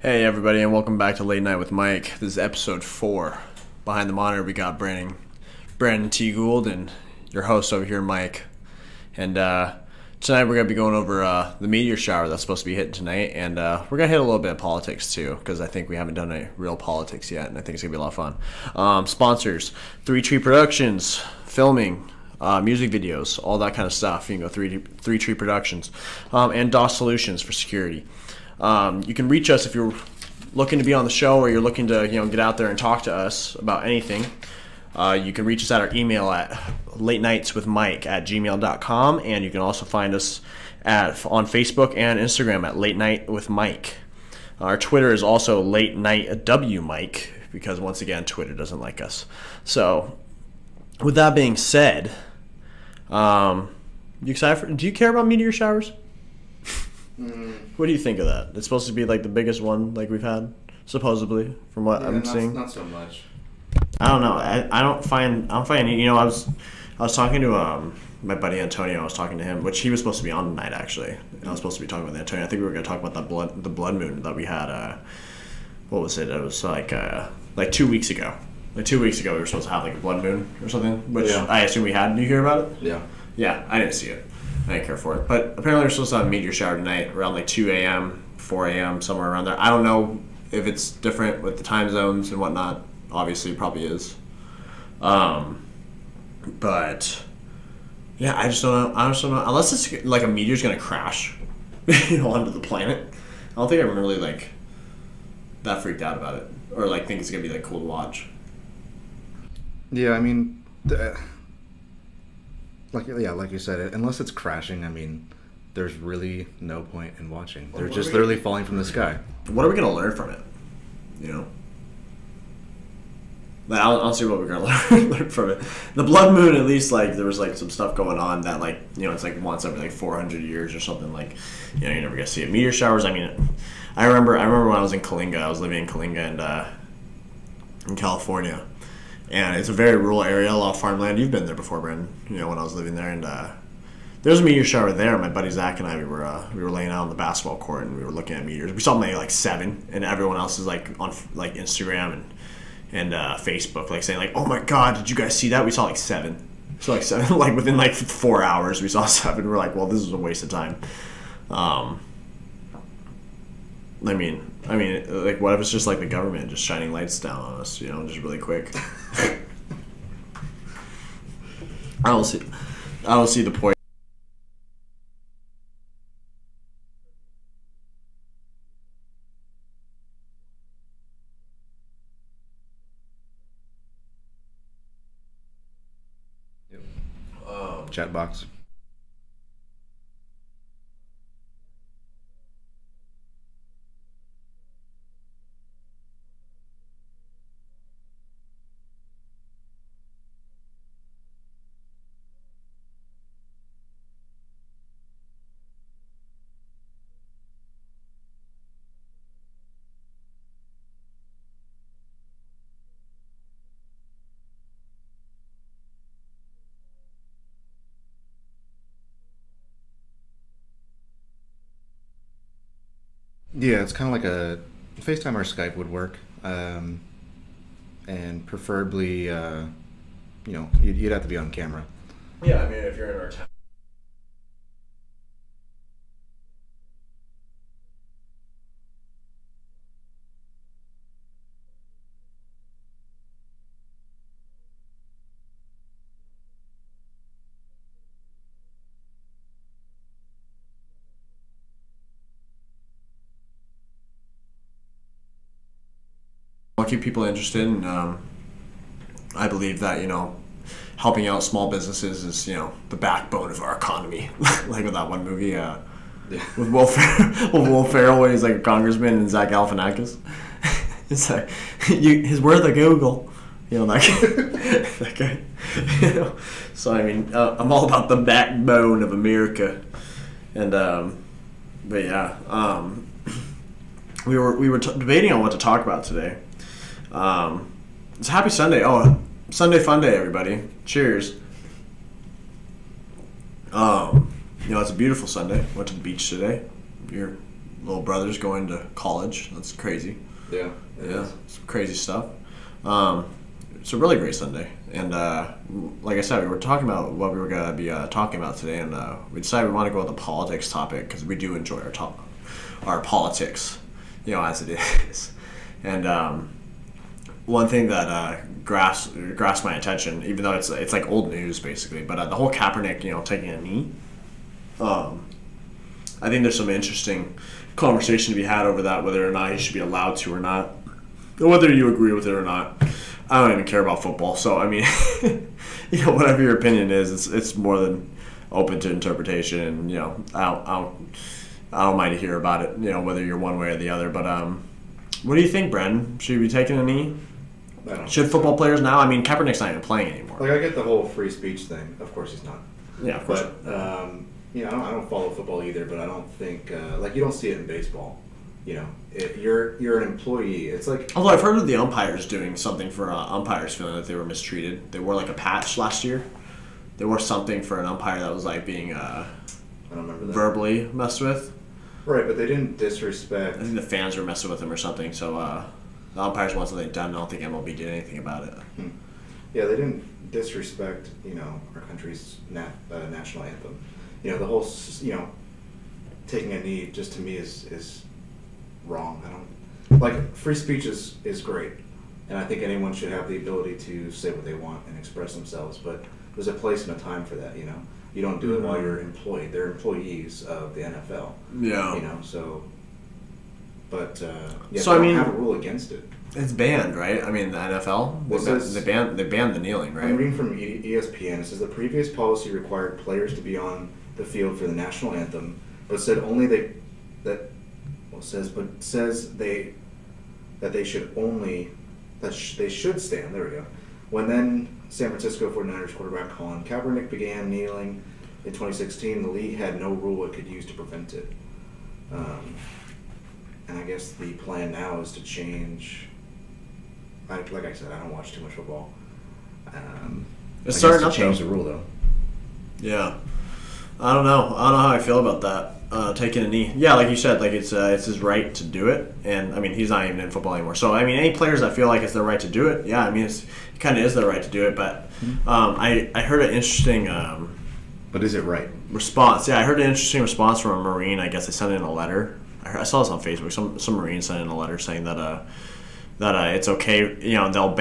Hey everybody, and welcome back to Late Night with Mike. This is episode 4. Behind the monitor, we got Brandon T. Gould, and your host over here, Mike. And tonight we're going to be going over the meteor shower that's supposed to be hitting tonight, and we're going to hit a little bit of politics too, because I think we haven't done any real politics yet, and I think it's going to be a lot of fun. Sponsors, 3 Tree Productions, filming, music videos, all that kind of stuff. You can go 3 Tree Productions, and DOS Solutions for security. You can reach us if you're looking to be on the show or you're looking to get out there and talk to us about anything. You can reach us at our email at latenightswithmike@gmail.com, and you can also find us on Facebook and Instagram at Late Night with Mike. Our Twitter is also Late Night W Mike, because once again Twitter doesn't like us. So with that being said, you excited do you care about meteor showers? What do you think of that? It's supposed to be like the biggest one like we've had, supposedly, from what I'm seeing. Not so much. I don't know. I don't find any. I was talking to my buddy Antonio. I was talking to him, which he was supposed to be on tonight actually. And I was supposed to be talking with Antonio. I think we were going to talk about the blood moon that we had. What was it? It was like 2 weeks ago. Like 2 weeks ago, we were supposed to have like a blood moon or something, which I assume we had. Did you hear about it? Yeah. Yeah, I didn't see it. I didn't care for it. But apparently we're supposed to have a meteor shower tonight around like 2 a.m., 4 a.m., somewhere around there. I don't know if it's different with the time zones and whatnot. Obviously, it probably is. But, yeah, I just don't know. Unless it's like a meteor's going to crash onto the planet. I don't think I'm really like that freaked out about it. Or like think it's going to be like cool to watch. Yeah, I mean... Like you said, unless it's crashing, I mean, there's really no point in watching. They're just literally falling from the sky. What are we going to learn from it? Like, I don't see what we're going to learn from it. The blood moon, at least, like, there was, like, some stuff going on that, like, it's, like, once every, like, 400 years or something, like, you're never going to see it. Meteor showers, I mean, I remember when I was in Kalinga. I was living in Kalinga and in California. And it's a very rural area, a lot of farmland. You've been there before, Brandon. When I was living there, and there was a meteor shower there. My buddy Zach and I, we were laying out on the basketball court, and we were looking at meteors. We saw maybe like 7, and everyone else is like on like Instagram and Facebook, like saying like, "Oh my God, did you guys see that? We saw like 7." So like 7, like within like 4 hours, we saw 7. We're like, "Well, this is a waste of time." I mean, like, what if it's just like the government just shining lights down on us, just really quick? I don't see the point. Chat box. Yeah, it's kind of like a FaceTime or Skype would work, and preferably, you'd have to be on camera. Yeah, I mean, if you're in our town. I'll keep people interested, and I believe that helping out small businesses is the backbone of our economy. Like with that one movie with Will Ferrell, when he's like a congressman, and Zach Galifianakis. It's like his word the Google, that guy. So I mean, I'm all about the backbone of America, and but yeah, we were debating on what to talk about today. It's Happy Sunday. Oh, Sunday Fun Day, everybody. Cheers. It's a beautiful Sunday. Went to the beach today. You're little brother's going to college. That's crazy. Yeah. Yeah, some crazy stuff. It's a really great Sunday. And like I said, we were talking about what we were going to be talking about today, and we decided we want to go with the politics topic because we do enjoy our politics, as it is. And one thing that grasped my attention, even though it's like old news basically, but the whole Kaepernick, taking a knee. I think there's some interesting conversation to be had over that, whether or not he should be allowed to or not, or whether you agree with it or not. I don't even care about football, so I mean, whatever your opinion is, it's more than open to interpretation. And I don't mind to hear about it. Whether you're one way or the other. But what do you think, Bren? Should he be taking a knee? Should football players now? I mean, Kaepernick's not even playing anymore. Like, I get the whole free speech thing. Of course, he's not. Yeah, of course. But I don't follow football either. But I don't think you don't see it in baseball. You're an employee. It's like, although I've heard of the umpires doing something for umpires feeling that they were mistreated. They wore like a patch last year. They wore something for an umpire that was like being I don't remember that. Verbally messed with. Right, but they didn't disrespect. I think the fans were messing with him or something. So the umpires want something done. I don't think MLB did anything about it. Yeah, they didn't disrespect our country's national anthem. The whole taking a knee just to me is wrong. I don't like free speech is great, and I think anyone should have the ability to say what they want and express themselves. But there's a place and a time for that. You don't do it while you're employed. They're employees of the NFL. Yeah. So. But so they don't have a rule against it. It's banned, right? I mean, the NFL they banned the kneeling, right? I'm reading from ESPN. It says the previous policy required players to be on the field for the national anthem, but said only that they should stand. There we go. When then San Francisco 49ers quarterback Colin Kaepernick began kneeling in 2016, the league had no rule it could use to prevent it. And I guess the plan now is to change. Like I said, I don't watch too much football. It's starting to up change though. the rule though. Yeah, I don't know how I feel about that. Taking a knee, yeah, like you said, like it's his right to do it, and I mean he's not even in football anymore. So I mean, any players that feel like it's their right to do it, yeah, I mean it kind of is their right to do it. But I heard an interesting. But is it right? Response? Yeah, I heard an interesting response from a Marine. I guess they sent in a letter. I saw this on Facebook. Some Marine sent in a letter saying that it's okay. They'll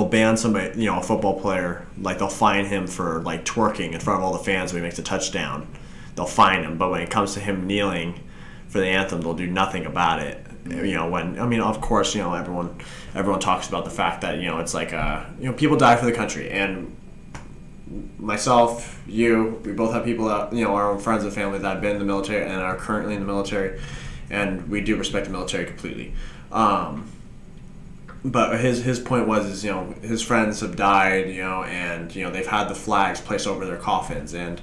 ban somebody, a football player. Like they'll fine him for like twerking in front of all the fans when he makes a touchdown. They'll fine him, but when it comes to him kneeling for the anthem, they'll do nothing about it. Of course, everyone talks about the fact that it's like people die for the country, and myself, we both have people that our own friends and family that have been in the military and are currently in the military, and we do respect the military completely. But his point was his friends have died, and they've had the flags placed over their coffins, and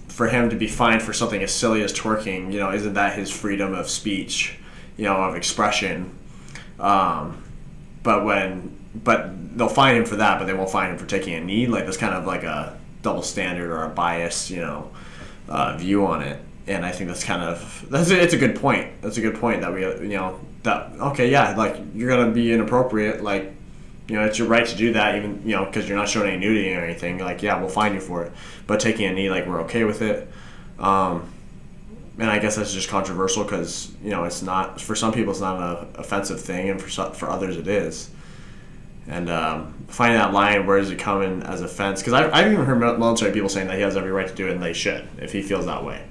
for him to be fined for something as silly as twerking, isn't that his freedom of speech, of expression? But they'll fine him for that, but they won't fine him for taking a knee. Like that's kind of like a double standard or a biased, view on it. And I think it's a good point. That's a good point that like you're gonna be inappropriate, like it's your right to do that, even because you're not showing any nudity or anything. Like we'll fine you for it, but taking a knee, like we're okay with it. And I guess that's just controversial because it's not, for some people it's not an offensive thing, and for others it is. And finding that line, where does it come in as offense? Because I've even heard military people saying that he has every right to do it, and they should if he feels that way.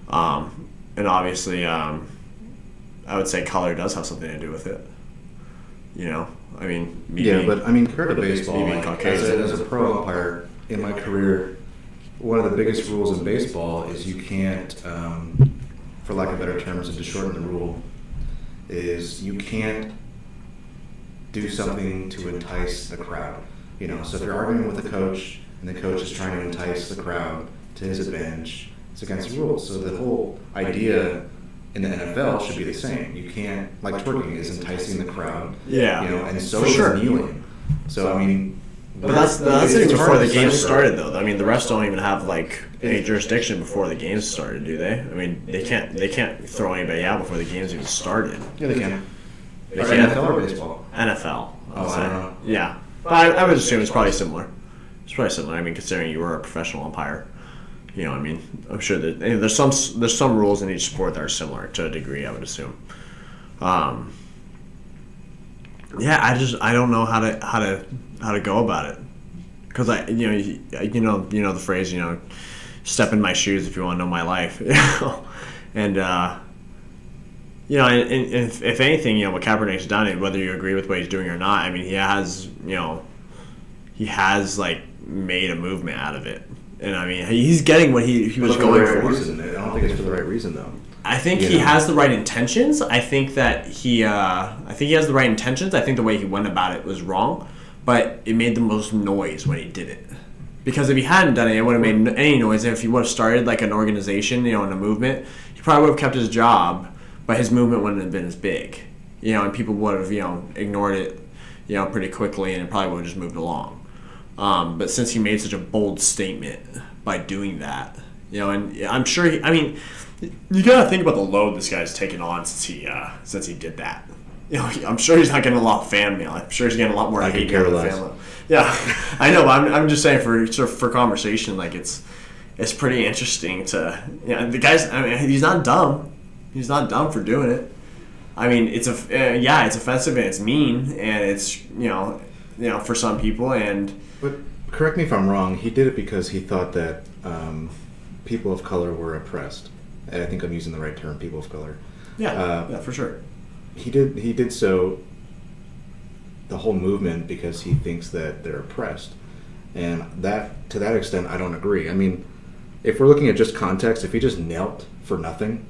And obviously, I would say color does have something to do with it. I mean, but I mean, compared to baseball, being as a pro umpire in my career, one of the biggest rules in baseball is you can't, for lack of better terms, and to shorten the rule, is you can't do something to entice the crowd. So if you're arguing with a coach and the coach is trying to entice the crowd to his advantage, it's against the rules. So the whole idea in the NFL should be the same. You can't, like twerking is enticing the crowd. Yeah. And so is kneeling. So I mean, But that's It's even before hard the to games decipher. started, though. I mean, the refs don't even have like any jurisdiction before the games started, do they? I mean, they can't throw anybody out before the games even started. Yeah, they can. They Or can't. NFL or baseball? NFL. Oh, I don't know. Yeah, but I would assume it's probably similar. It's probably similar. I mean, considering you were a professional umpire, you know, I mean, I'm sure that there's some rules in each sport that are similar to a degree. I would assume. Yeah, I don't know how to go about it, because you know the phrase, step in my shoes if you want to know my life, and and if anything, what Kaepernick's done, and whether you agree with what he's doing or not, I mean, he has like made a movement out of it, and I mean, he's getting what he was going for. Reason. I don't think it's for the right reason, though. I think he has the right intentions. I think that he has the right intentions. I think the way he went about it was wrong, but it made the most noise when he did it. Because if he hadn't done it, it wouldn't have made any noise. And if he would have started like an organization, and a movement, he probably would have kept his job, but his movement wouldn't have been as big. And people would have, ignored it, pretty quickly, and it probably would have just moved along. But since he made such a bold statement by doing that, and I'm sure you gotta think about the load this guy's taken on since he did that. I'm sure he's not getting a lot of fan mail. I'm sure he's getting a lot more hate mail than fan mail. Yeah, I know. But I'm just saying for conversation, like it's pretty interesting to the guys. I mean, he's not dumb. He's not dumb for doing it. I mean, it's offensive and it's mean and it's for some people But correct me if I'm wrong. He did it because he thought that people of color were oppressed. And I think I'm using the right term, people of color. Yeah, for sure. He did so, the whole movement, because he thinks that they're oppressed. And to that extent, I don't agree. I mean, if we're looking at just context, if he just knelt for nothing,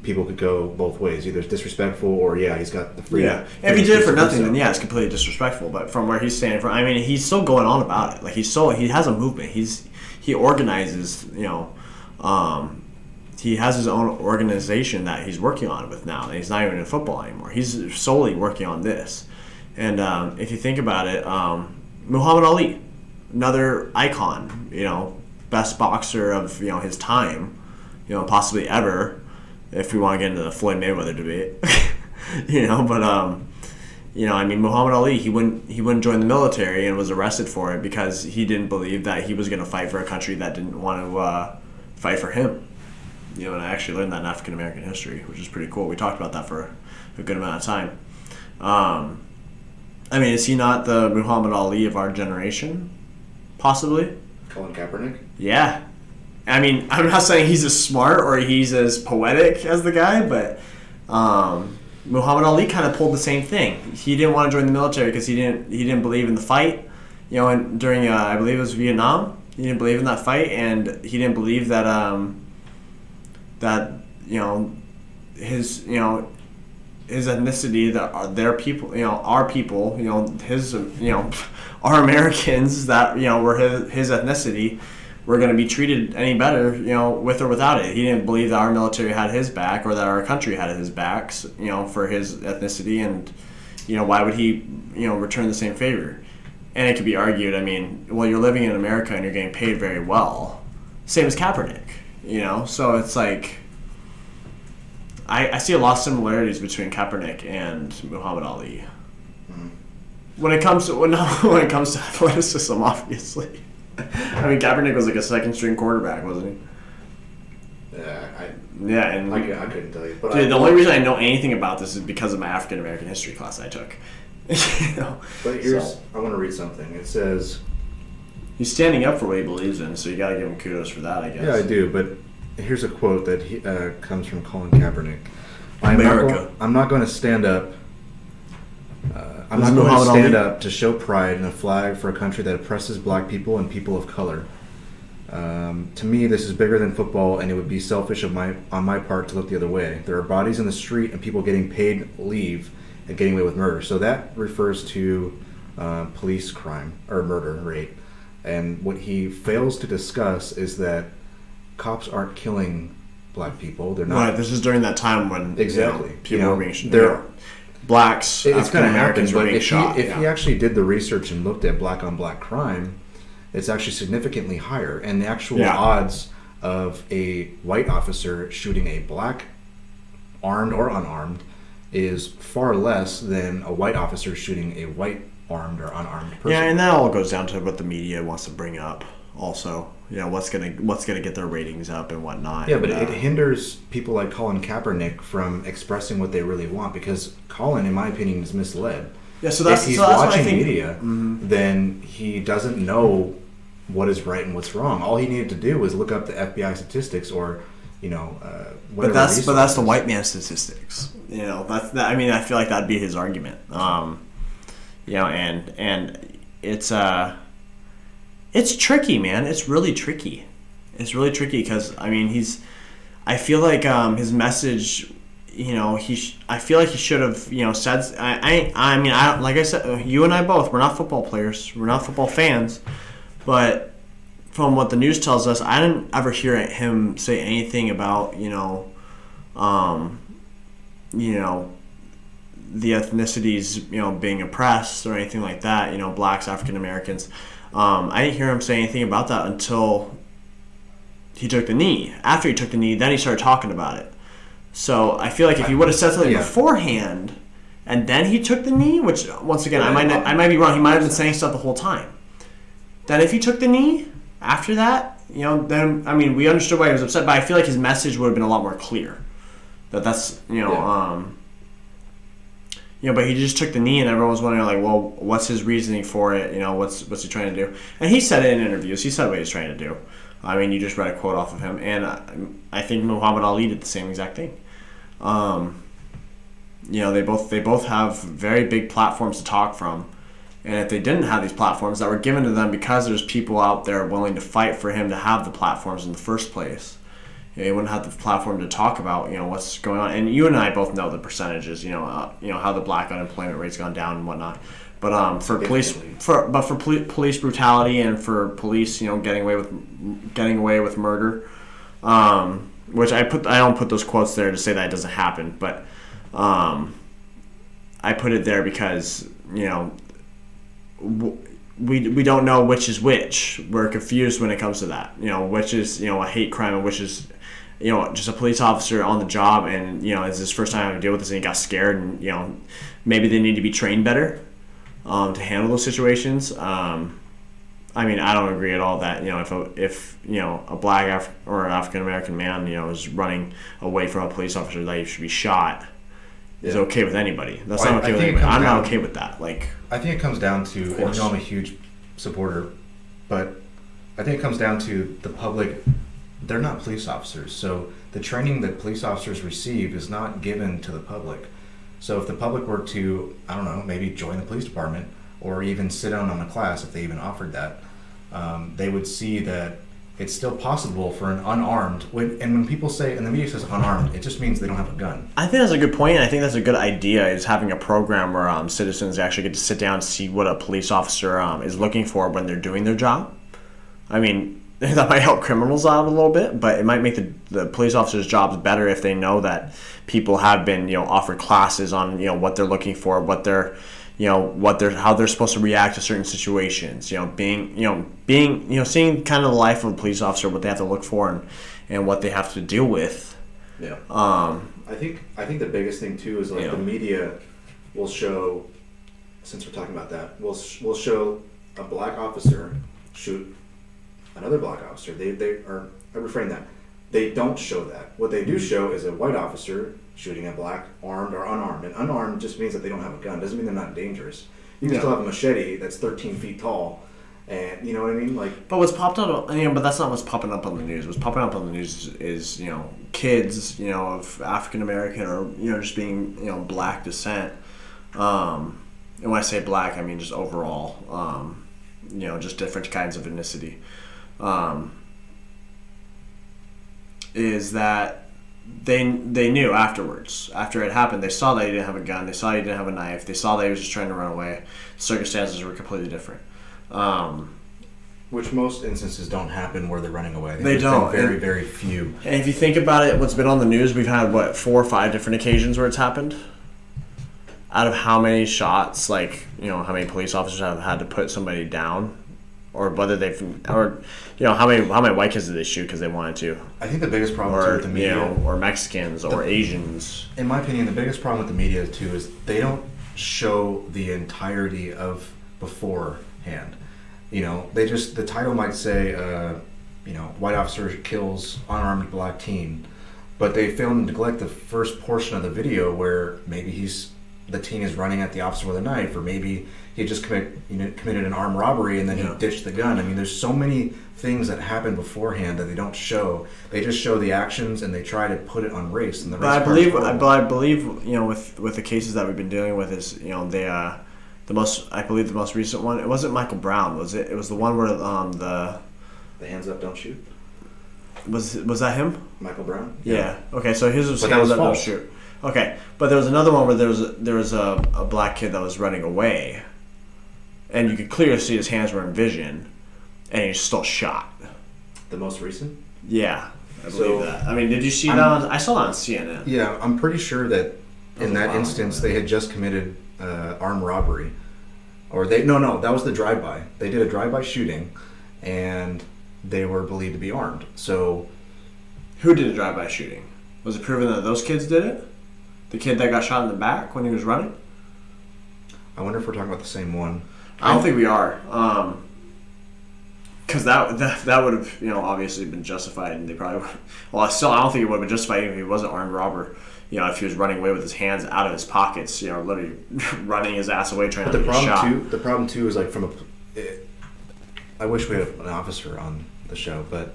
people could go both ways. Either it's disrespectful or, he's got the freedom. Yeah, if he did it for nothing, then it's completely disrespectful. But from where he's standing from, I mean, he's still going on about it. Like, he has a movement. He organizes, he has his own organization that he's working on with now. And he's not even in football anymore. He's solely working on this. And if you think about it, Muhammad Ali, another icon, best boxer of his time, possibly ever, if we want to get into the Floyd Mayweather debate, But I mean, Muhammad Ali, he wouldn't join the military and was arrested for it because he didn't believe that he was going to fight for a country that didn't want to fight for him. And I actually learned that in African American history, which is pretty cool. We talked about that for a good amount of time. I mean, is he not the Muhammad Ali of our generation? Possibly. Colin Kaepernick? Yeah. I mean, I'm not saying he's as smart or he's as poetic as the guy, but Muhammad Ali kind of pulled the same thing. He didn't want to join the military because he didn't believe in the fight. And during I believe it was Vietnam, he didn't believe in that fight, and he didn't believe that his ethnicity, that their people, our people, his, our Americans that were his ethnicity, were going to be treated any better, with or without it. He didn't believe that our military had his back or that our country had his backs, for his ethnicity, and why would he, return the same favor? And it could be argued, I mean, well, you're living in America and you're getting paid very well, same as Kaepernick, so it's like I see a lot of similarities between Kaepernick and Muhammad Ali. When it comes to athleticism, obviously. I mean, Kaepernick was like a second-string quarterback, wasn't he? Yeah, and I couldn't tell you. But the only reason I know anything about this is because of my African American history class I took. But I want to read something. It says he's standing up for what he believes in, so you got to give him kudos for that, I guess. Yeah, I do. But here's a quote that comes from Colin Kaepernick. I'm not going to stand up. I'm not going to stand up to show pride in a flag for a country that oppresses black people and people of color. To me, this is bigger than football, and it would be selfish on my part to look the other way. There are bodies in the street and people getting paid leave and getting away with murder. So that refers to police crime or murder rate. And what he fails to discuss is that cops aren't killing black people. They're not. Right. This is during that time when exactly people were being blacks, It's going to happen, African-Americans were but being shot. if he actually did the research and looked at black on black crime, it's actually significantly higher. And the actual odds of a white officer shooting a black, armed or unarmed, is far less than a white officer shooting a white armed or unarmed person. Yeah, and that all goes down to what the media wants to bring up. Also, what's gonna get their ratings up and whatnot. Yeah, but it hinders people like Colin Kaepernick from expressing what they really want, because Colin, in my opinion, is misled. Yeah, so that's if he's that's watching what I think. media, then he doesn't know what is right and what's wrong. All he needed to do was look up the FBI statistics, or But that's the white man statistics. I mean, I feel like that'd be his argument. And it's tricky, man. It's really tricky. It's really tricky because I mean, I feel like his message. I feel like he should have said. I mean, like I said, you and I both. We're not football players. We're not football fans, but from what the news tells us, I didn't ever hear him say anything about the ethnicities being oppressed or anything like that. Blacks, African Americans. I didn't hear him say anything about that until he took the knee. After he took the knee, then he started talking about it. So I feel like if he would have said something beforehand, and then he took the knee, which once again I might be wrong. He might have been saying stuff the whole time. Then if he took the knee after that, then I mean we understood why he was upset, but I feel like his message would have been a lot more clear. But he just took the knee, and everyone was wondering, like, well, what's his reasoning for it? What's he trying to do? And he said it in interviews. He said what he's trying to do. I mean, you just read a quote off of him, and I think Muhammad Ali did the same exact thing. They both have very big platforms to talk from, and if they didn't have these platforms that were given to them because there's people out there willing to fight for him to have the platforms in the first place, they wouldn't have the platform to talk about what's going on. And you and I both know the percentages, how the black unemployment rate's gone down and whatnot. But for police brutality and for police getting away with murder, which I don't put those quotes there to say that it doesn't happen, but I put it there because we don't know which is which. We're confused when it comes to that. Which is a hate crime and which is just a police officer on the job, and it's his first time having to deal with this and he got scared, and maybe they need to be trained better to handle those situations. I mean, I don't agree at all that if a black or African American man is running away from a police officer that he should be shot is okay with anybody. That's not okay with anybody. I'm not okay with that. Like, I think it comes down to, and I'm a huge supporter, but I think it comes down to the public. They're not police officers, so the training that police officers receive is not given to the public. So if the public were to, I don't know, maybe join the police department or even sit down on a class, if they even offered that, they would see that it's still possible for an unarmed, and when people say, and the media says unarmed, it just means they don't have a gun. I think that's a good point, and I think that's a good idea, is having a program where citizens actually get to sit down and see what a police officer is looking for when they're doing their job. I mean, that might help criminals out a little bit, but it might make the police officers' jobs better if they know that people have been offered classes on what they're looking for, what they're how they're supposed to react to certain situations. Seeing kind of the life of a police officer, what they have to look for, and what they have to deal with. Yeah. I think the biggest thing too is the media will show, since we're talking about that, will show a black officer shoot another black officer. I reframe that. They don't show that. What they do show is a white officer shooting a black, armed or unarmed. And unarmed just means that they don't have a gun. Doesn't mean they're not dangerous. You can still have a machete that's 13 feet tall, and you know what I mean. But what's popped up, but that's not what's popping up on the news. What's popping up on the news is kids, of African American or just being black descent. And when I say black, I mean just overall. Just different kinds of ethnicity. Is that they knew afterwards, after it happened, they saw that he didn't have a gun, they saw he didn't have a knife, they saw that he was just trying to run away. The circumstances were completely different. Which most instances don't happen where they're running away. They don't. Very, very few. And if you think about it, what's been on the news, we've had 4 or 5 different occasions where it's happened. out of how many shots, like, you know, how many police officers have had to put somebody down, or whether they've, or, you know, how many white kids did they shoot because they wanted to, I think the biggest problem too or with the media, you know, or Mexicans or Asians. in my opinion, the biggest problem with the media too is they don't show the entirety of beforehand. You know, they just, the title might say, you know, white officer kills unarmed black teen, but they fail to neglect the first portion of the video where maybe the teen is running at the officer with a knife, or maybe he just committed an armed robbery and then he ditched the gun. I mean, there's so many things that happen beforehand that they don't show. They just show the actions and they try to put it on race. And the race I believe, you know, with the cases that we've been dealing with is, you know, the most recent one. It wasn't Michael Brown, was it? It was the one where the hands up, don't shoot. Was that him? Michael Brown. Yeah. Okay, so his was But that hands was up, don't false. shoot. Okay, but there was another one where there was a black kid that was running away, and you could clearly see his hands were in vision, and he still shot. The most recent. Yeah, I believe So, that. I mean, did you see that? I saw that on CNN. Yeah, I'm pretty sure that was in a that while instance ago. they had just committed armed robbery, or no, that was the drive-by. They did a drive-by shooting, and they were believed to be armed. So Who did a drive-by shooting? Was it proven that those kids did it? The kid that got shot in the back when he was running? I wonder if we're talking about the same one. I don't think we are. Because that would have, you know, obviously been justified, and they probably would. Well, I don't think it would have been justified if he was an armed robber. You know, if he was running away with his hands out of his pockets, you know, literally running his ass away trying But to the get shot. problem too is like I wish we had an officer on the show, but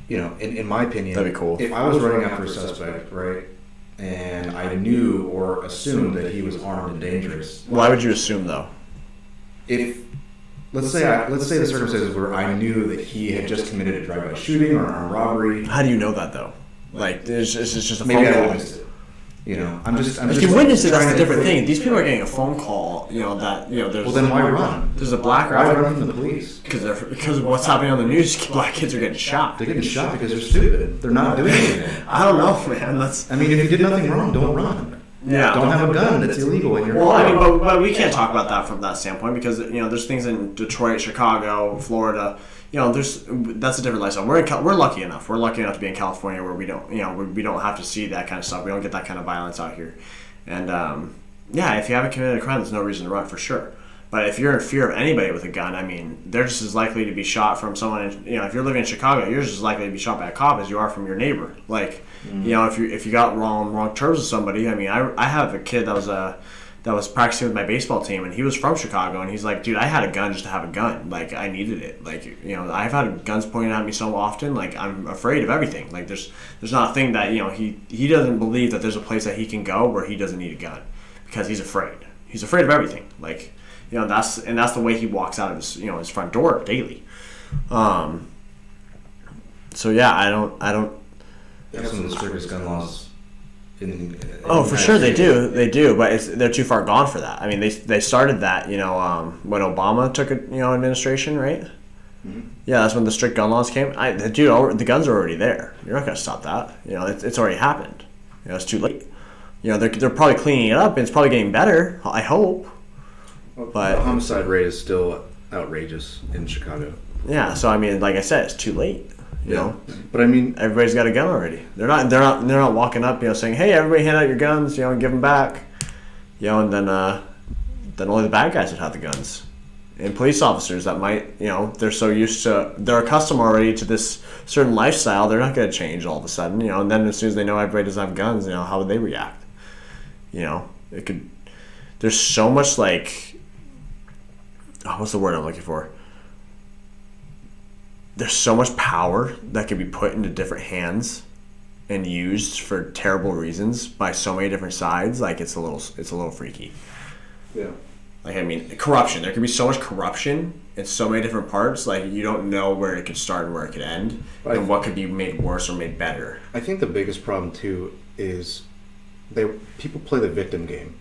you know, in my opinion, That'd be cool. If I was running after a suspect, right, and I knew or assumed that he was armed and dangerous, Why would you assume, though? if let's say the circumstances where I knew that he had just committed a drive-by shooting or an armed robbery, How do you know that, though? Like, it's just a maybe phone I call. witnessed it. You know, I'm just If you witness it, that's trying a to different think- thing. These people are getting a phone call, you know, that, you know, there's... Well, then why run? There's a black Why run from the police? Because of what's happening on the news, black kids are getting shot. They're getting shot because they're stupid. They're not doing anything. I don't know, man. That's... I mean, if you did nothing wrong, don't run. Yeah. Don't have a gun that's illegal in your Well, I mean, car. but we can't talk about that from that standpoint because, you know, there's things in Detroit, Chicago, Florida. You know, that's a different lifestyle. We're lucky enough. We're lucky enough to be in California where we don't, you know, we don't have to see that kind of stuff. We don't get that kind of violence out here. And yeah, if you haven't committed a crime, there's no reason to run for sure. But if you're in fear of anybody with a gun, I mean, they're just as likely to be shot from someone. You know, if you're living in Chicago, you're just as likely to be shot by a cop as you are from your neighbor. Like, you know, if you got wrong terms with somebody. I mean, I have a kid that was practicing with my baseball team, and he was from Chicago, and he's like, dude, I had a gun just to have a gun. Like, I needed it. Like, you know, I've had guns pointed at me so often. Like, I'm afraid of everything. Like, there's not a thing that, you know, he doesn't believe that there's a place that he can go where he doesn't need a gun because he's afraid. He's afraid of everything. Like, you know, that's the way he walks out of his, you know, his front door daily. So yeah, I don't. They have some of the strictest gun laws. Oh, for sure they do, but they're too far gone for that. I mean, they started that, you know, when Obama took administration, right? Mm-hmm. Yeah, that's when the strict gun laws came. The guns are already there. You're not gonna stop that. You know, it's already happened. You know, it's too late. You know, they're probably cleaning it up, and it's probably getting better. I hope. But the homicide rate is still outrageous in Chicago. yeah, so I mean, like I said, it's too late. You know, but I mean, everybody's got a gun already. They're not walking up, you know, saying, "Hey, everybody, hand out your guns," you know, and give them back. You know, and then only the bad guys would have the guns. And police officers that might, you know, they're accustomed already to this certain lifestyle. They're not going to change all of a sudden, you know. And then as soon as they know everybody doesn't have guns, you know, how would they react? You know, there's so much like, what's the word I'm looking for? There's so much power that can be put into different hands and used for terrible reasons by so many different sides. Like, it's a little freaky. Yeah. Like, I mean, corruption. There could be so much corruption in so many different parts. Like, you don't know where it could start and where it could end, Right. and what could be made worse or made better. I think the biggest problem too is people play the victim game.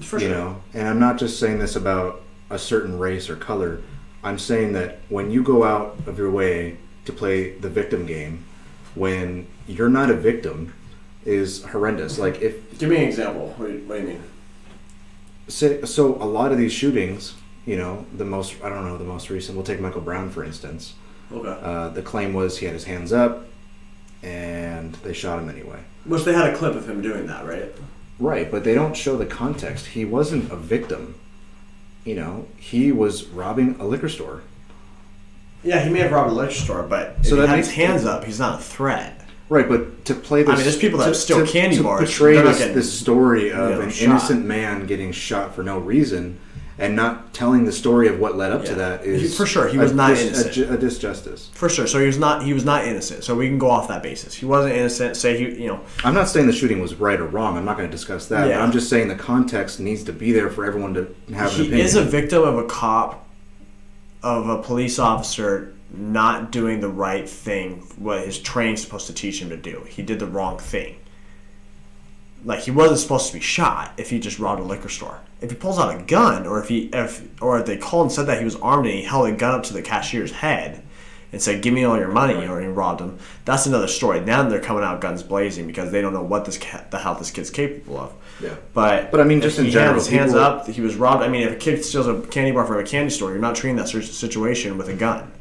For You know, and I'm not just saying this about a certain race or color. I'm saying that when you go out of your way to play the victim game, when you're not a victim, is horrendous. Like if Give me an example. What do you mean? so a lot of these shootings, the most recent. We'll take Michael Brown for instance. Okay. The claim was he had his hands up, and they shot him anyway. Which they had a clip of him doing that, right? Right, but they don't show the context. He wasn't a victim. He was robbing a liquor store. Yeah, he may have robbed a liquor store, but if So he that had his makes- hands up, he's not a threat. Right, but to play this... I mean, there's people that steal candy to bars. portray They're not this, getting, this story of an shot. innocent man getting shot for no reason and not telling the story of what led up to that is... For sure, he was not innocent. A disjustice. For sure. So he was not innocent. So we can go off that basis. He wasn't innocent. Say I'm not saying the shooting was right or wrong. I'm not going to discuss that. Yeah. But I'm just saying the context needs to be there for everyone to have an opinion. He is a victim of a police officer not doing the right thing, what his training's supposed to teach him to do. He did the wrong thing. Like, he wasn't supposed to be shot if he just robbed a liquor store. If he pulls out a gun, or if they called and said that he was armed and he held a gun up to the cashier's head and said, "Give me all your money," or he robbed him, that's another story. Now they're coming out guns blazing because they don't know what the hell this kid's capable of. Yeah. But I mean, just if in general, he had his hands people- up, he was robbed. I mean, if a kid steals a candy bar from a candy store, you're not treating that situation with a gun.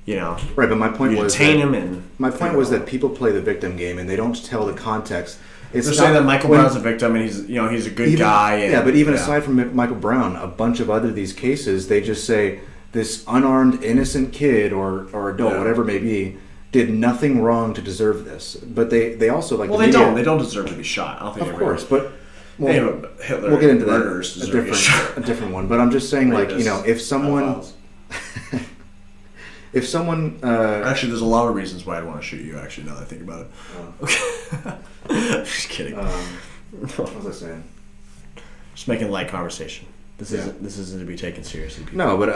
Right, but my point you was detain him and... My point was that people play the victim game and they don't tell the context. It's They're not- saying that Michael when- Brown's a victim and he's a good guy. And, yeah, but even aside from Michael Brown, a bunch of other these cases, they just say this unarmed innocent kid or adult, whatever it may be, did nothing wrong to deserve this. But they also like. Well, the they media, don't. They don't deserve to be shot. I don't think. Of course, but Hey, but Hitler, we'll get into murderers that deserve to be shot. a different one. But I'm just saying, like, if someone. Pedophiles. If someone Actually, there's a lot of reasons why I'd want to shoot you. Actually, now that I think about it. Okay. Just kidding. What was I saying? Just making light conversation. This Yeah. isn't to be taken seriously. People. No, but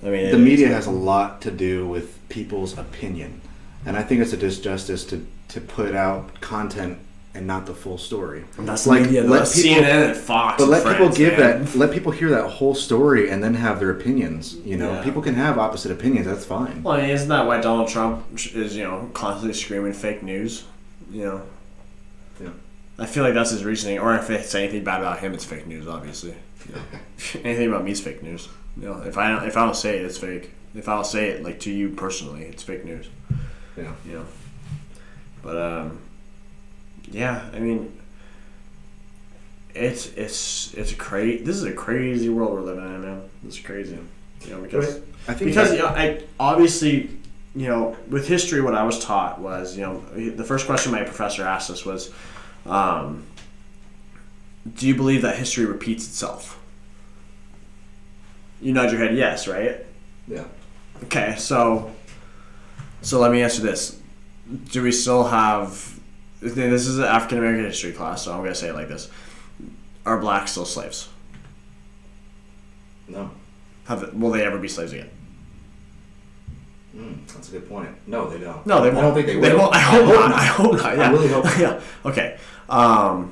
mean, the media has a lot to do with people's opinion, and I think it's a disjustice to put out content and not the full story. And that's Like, the media. let That's people- CNN and Fox. But and let people Friends, man. let people hear that whole story and then have their opinions. Yeah. People can have opposite opinions. That's fine. Well, I mean, isn't that why Donald Trump is constantly screaming fake news? Yeah. I feel like that's his reasoning. Or if it's anything bad about him, it's fake news. Obviously, anything about me is fake news. If I don't say it, it's fake. If I don't say it like to you personally, it's fake news. Yeah. But yeah, I mean, it's a crazy. This is a crazy world we're living in, man. This is crazy. Because I think I obviously with history, what I was taught was the first question my professor asked us was, do you believe that history repeats itself? You nod your head yes, right? Yeah. Okay, so let me answer this. Do we still have... This is an African-American history class, so I'm going to say it like this. Are blacks still slaves? No. Will they ever be slaves again? That's a good point. No, they don't. No, they won't. I don't think they will. They won't. I hope not. I hope not. Yeah. I really hope not. Yeah. Okay. Are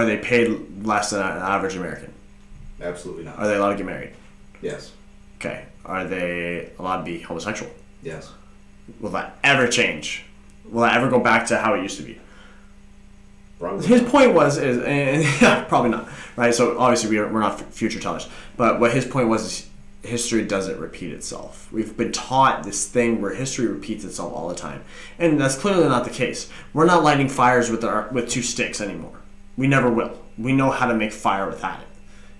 they paid less than an average American? Absolutely not. Are they allowed to get married? Yes. Okay. Are they allowed to be homosexual? Yes. Will that ever change? Will that ever go back to how it used to be? Probably. His point was, yeah, probably not, right? So obviously we're not future tellers, but what his point was is history doesn't repeat itself. We've been taught this thing where history repeats itself all the time, and that's clearly not the case. We're not lighting fires with two sticks anymore. We never will. We know how to make fire without it.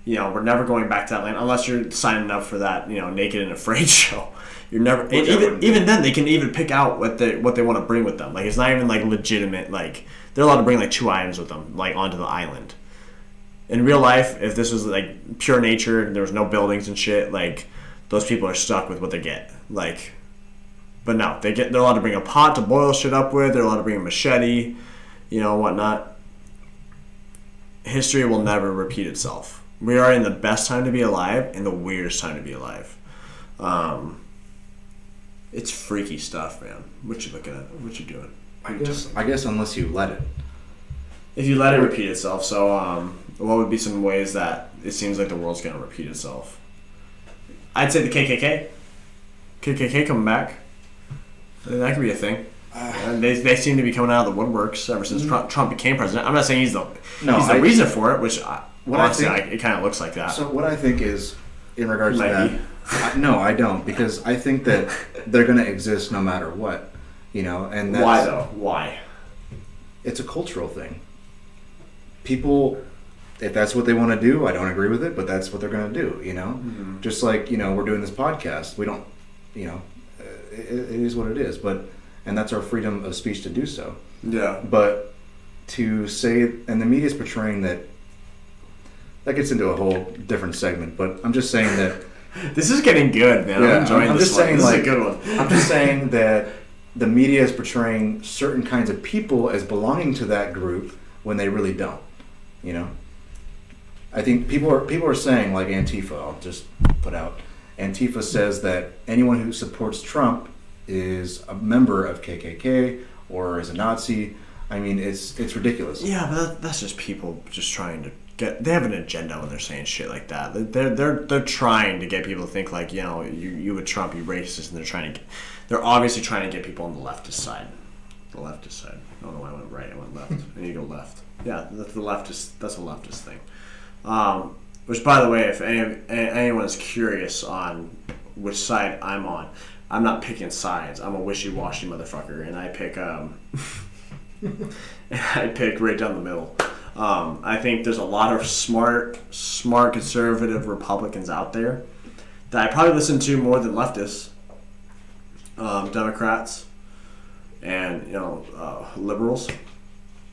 We're never going back to that land unless you're signing up for that, Naked and Afraid show. You're never. And even then, they can even pick out what they want to bring with them. Like, it's not even like legitimate. Like, they're allowed to bring like 2 items with them, like onto the island. In real life, if this was like pure nature and there was no buildings and shit, like those people are stuck with what they get. Like, but no, they're allowed to bring a pot to boil shit up with. They're allowed to bring a machete, whatnot. History will never repeat itself. We are in the best time to be alive and the weirdest time to be alive. It's freaky stuff, man. What you looking at? What you doing? I guess unless you let it. If you let it repeat itself, so what would be some ways that it seems like the world's going to repeat itself? I'd say the KKK. KKK coming back. That could be a thing. And they seem to be coming out of the woodworks ever since Trump became president. I'm not saying he's the reason for it, which honestly, it kind of looks like that. So what I think is, in regards to Maybe. that, no, I don't, because I think that they're going to exist no matter what, and that's, Why though? Why? it's a cultural thing. People, if that's what they want to do, I don't agree with it, but that's what they're going to do, Just like, we're doing this podcast. We don't, it is what it is, and that's our freedom of speech to do so. Yeah. But to say, and the media's portraying that gets into a whole different segment, but I'm just saying that. This is getting good, man. I'm enjoying I'm this just one. saying, This is like, a good one. I'm just saying that the media is portraying certain kinds of people as belonging to that group when they really don't. I think people are saying, like Antifa. I'll just put out. Antifa says that anyone who supports Trump is a member of KKK or is a Nazi. I mean, it's ridiculous. Yeah, but that's just people just trying to get. They have an agenda when they're saying shit like that. They're trying to get people to think like, you with Trump, you racist, and they're obviously trying to get people on the leftist side. The leftist side. I don't know why I went right. I went left. I need to go left. Yeah, that's the leftist. That's a leftist thing. Which, by the way, if anyone is curious on which side I'm on, I'm not picking sides. I'm a wishy-washy motherfucker, and I pick right down the middle. I think there's a lot of smart conservative Republicans out there that I probably listen to more than leftists, Democrats, and liberals.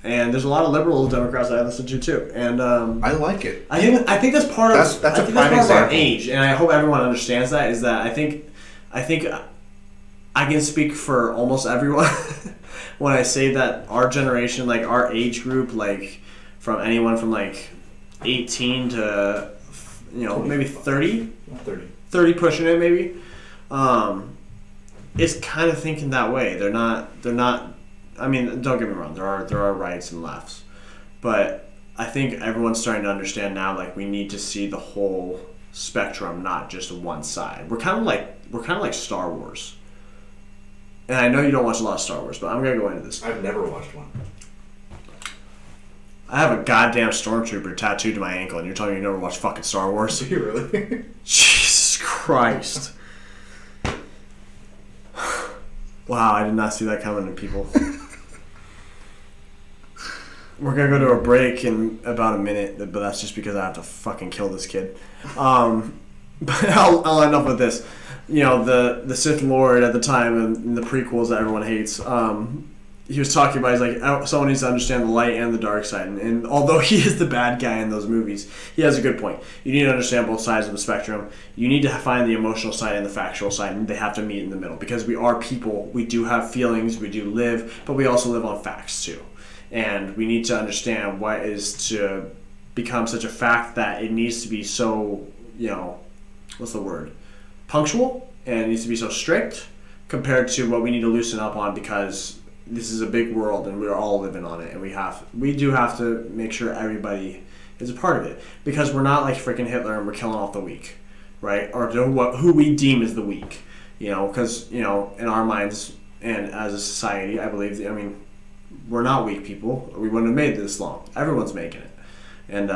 And there's a lot of liberal Democrats that I listen to too, and I like it. I think that's part of that's a prime part of our example. age, and I hope everyone understands that. Is that I think I can speak for almost everyone when I say that our generation, like our age group, like from anyone from like 18 to maybe 30, 30 pushing it maybe, is kind of thinking that way. They're not. I mean, don't get me wrong. There are rights and lefts, but I think everyone's starting to understand now. Like, we need to see the whole spectrum, not just one side. We're kind of like Star Wars. And I know you don't watch a lot of Star Wars, but I'm gonna go into this. I've never watched one. I have a goddamn stormtrooper tattooed to my ankle, and you're telling me you never watched fucking Star Wars? Do you really? Jesus Christ! Wow, I did not see that coming, people. We're gonna go to a break in about a minute, but that's just because I have to fucking kill this kid. But I'll end up with this. The Sith Lord at the time in the prequels that everyone hates. He was talking about, he's like, someone needs to understand the light and the dark side. And although he is the bad guy in those movies, he has a good point. You need to understand both sides of the spectrum. You need to find the emotional side and the factual side, and they have to meet in the middle. Because we are people. We do have feelings. We do live. But we also live on facts, too. And we need to understand what is to become such a fact that it needs to be so, what's the word? Punctual. And it needs to be so strict compared to what we need to loosen up on, because this is a big world and we're all living on it, and we do have to make sure everybody is a part of it, because we're not like freaking Hitler and we're killing off the weak, right? Or who we deem as the weak, because in our minds and as a society, I believe, we're not weak people. We wouldn't have made it this long. Everyone's making it, and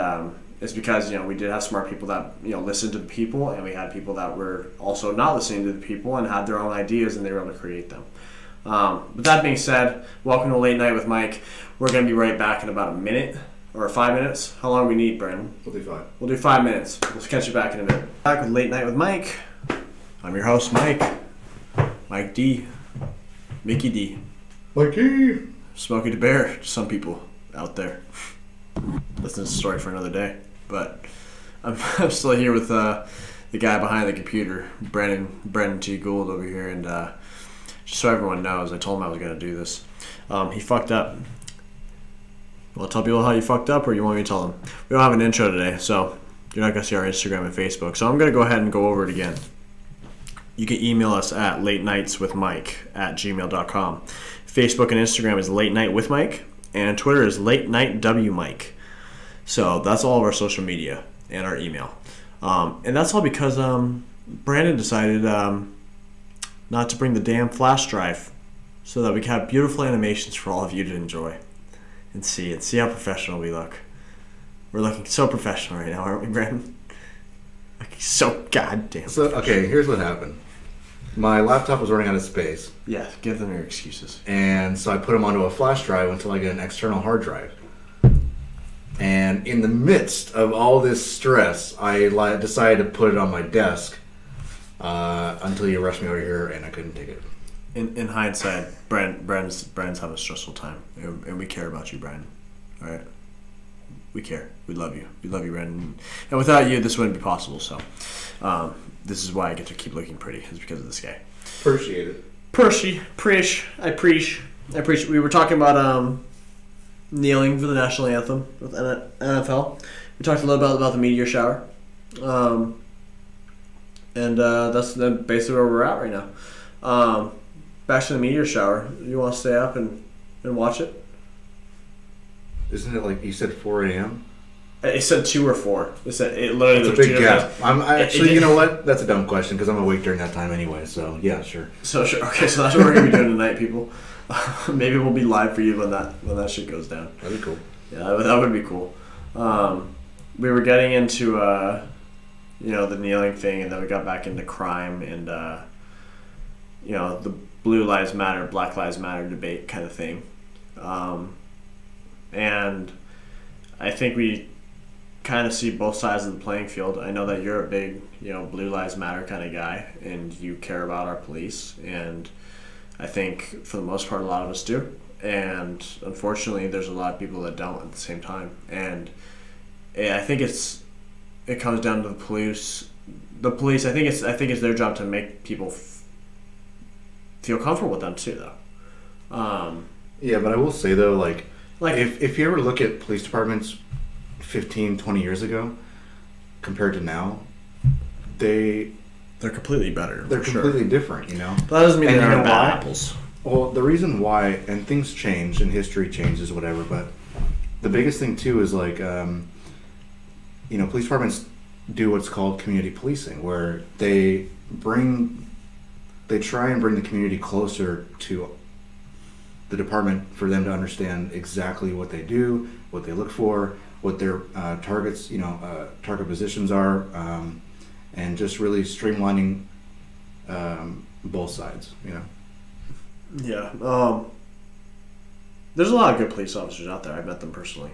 it's because we did have smart people that listened to the people, and we had people that were also not listening to the people and had their own ideas, and they were able to create them. With that being said, welcome to Late Night with Mike. We're going to be right back in about a minute or 5 minutes. How long do we need, Brandon? We'll do 5. We'll do 5 minutes. We'll catch you back in a minute. Back with Late Night with Mike. I'm your host, Mike. Mike D. Mickey D. Mikey! Smokey the Bear to some people out there. That's a story for another day. But I'm still here with the guy behind the computer, Brendan T. Gould over here, and just so everyone knows, I told him I was going to do this. He fucked up. Well, tell people how you fucked up, or you want me to tell them? We don't have an intro today, so you're not going to see our Instagram and Facebook. So I'm going to go ahead and go over it again. You can email us at latenightswithmike@gmail.com. Facebook and Instagram is Late Night with Mike, and Twitter is Late Night W Mike. So that's all of our social media and our email. And that's all because Brandon decided not to bring the damn flash drive so that we can have beautiful animations for all of you to enjoy and see how professional we look. We're looking so professional right now, aren't we, Brandon? Looking so goddamn So, okay, here's what happened. My laptop was running out of space, Yeah, give them your excuses. and so I put them onto a flash drive until I get an external hard drive. And in the midst of all this stress, I decided to put it on my desk until you rushed me over here, and I couldn't take it. In hindsight, Brandon's having a stressful time, and we care about you, Brandon. All right, we care. We love you. We love you, Brandon. And without you, this wouldn't be possible. So, this is why I get to keep looking pretty. Is because of this guy. Appreciate it. I preach. We were talking about kneeling for the national anthem with NFL. We talked a little about the meteor shower, and that's basically where we're at right now. Back to the meteor shower. You want to stay up and watch it? Isn't it like you said 4 a.m.? It said 2 or 4. It said it literally. That's a big gap. It You know what? That's a dumb question because I'm awake during that time anyway. So yeah, sure. So sure. Okay, so that's what we're gonna be doing tonight, people. Maybe we'll be live for you when that shit goes down. That'd be cool. Yeah, that would be cool. We were getting into the kneeling thing, and then we got back into crime and the Blue Lives Matter, Black Lives Matter debate kind of thing. And I think we kind of see both sides of the playing field. I know that you're a big, Blue Lives Matter kind of guy, and you care about our police, and I think for the most part a lot of us do. And unfortunately, there's a lot of people that don't at the same time. And I think it comes down to the police. The police, I think it's their job to make people feel comfortable with them too, though. Yeah, but I will say though, like if you ever look at police departments 15, 20 years ago compared to now, they're completely better. They're completely different, you know. But that doesn't mean And they're you know bad why? apples. Well, the reason why, and things change and history changes, whatever, but the biggest thing too is like, police departments do what's called community policing, where they try and bring the community closer to the department for them to understand exactly what they do, what they look for, what their target positions are, and just really streamlining both sides, you know. Yeah. There's a lot of good police officers out there. I've met them personally.